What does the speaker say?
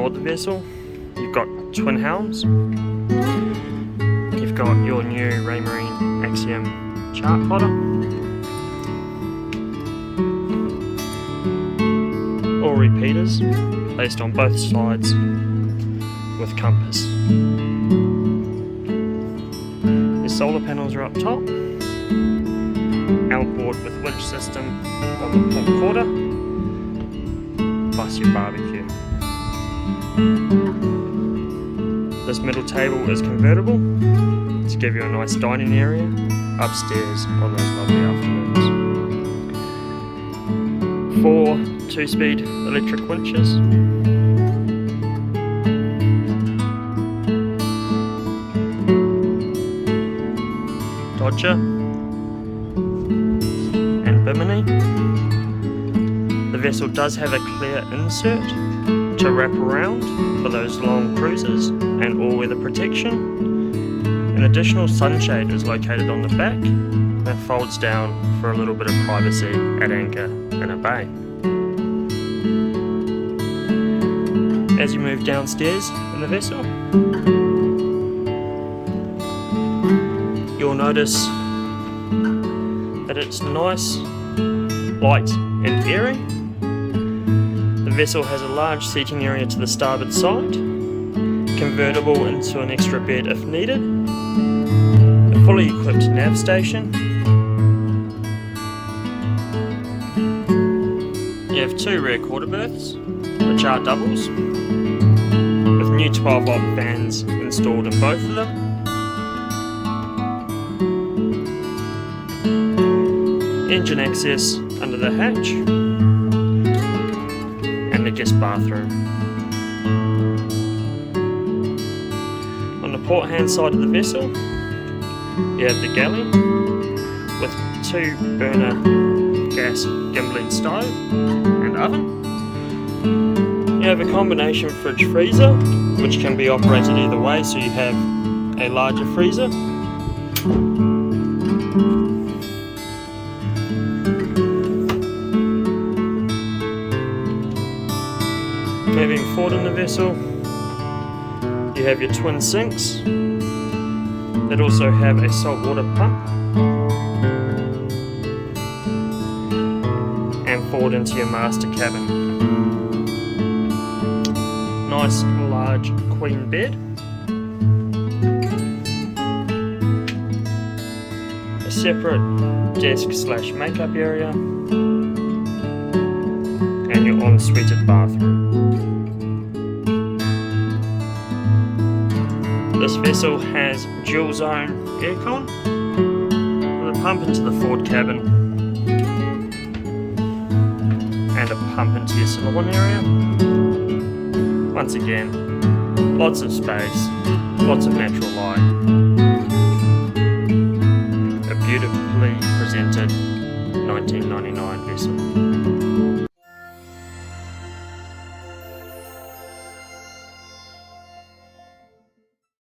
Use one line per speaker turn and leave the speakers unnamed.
aboard the vessel, you've got twin helms, you've got your new Raymarine Axiom chart plotter, all repeaters placed on both sides with compass. Your solar panels are up top, outboard with winch system on the port quarter, plus your barbecue. This middle table is convertible to give you a nice dining area upstairs on those lovely afternoons. 4 2-speed electric winches. Dodger and bimini. The vessel does have a clear insert to wrap around for those long cruises and all-weather protection. An additional sunshade is located on the back that folds down for a little bit of privacy at anchor in a bay. As you move downstairs in the vessel, you'll notice that it's nice, light and airy. The vessel has a large seating area to the starboard side, convertible into an extra bed if needed, a fully equipped nav station. You have 2 rear quarter berths, which are doubles, with new 12-volt fans installed in both of them. Engine access under the hatch, and the guest bathroom. On the port hand side of the vessel, you have the galley with 2 burner gas gimbled stove and oven. You have a combination fridge freezer, which can be operated either way, so you have a larger freezer. Moving forward in the vessel, you have your twin sinks that also have a saltwater pump, and forward into your master cabin. Nice large queen bed, a separate desk/makeup area, and your ensuite bathroom. This vessel has dual zone aircon with a pump into the forward cabin and a pump into your saloon area. Once again, lots of space, lots of natural light. A beautifully presented 1999 vessel.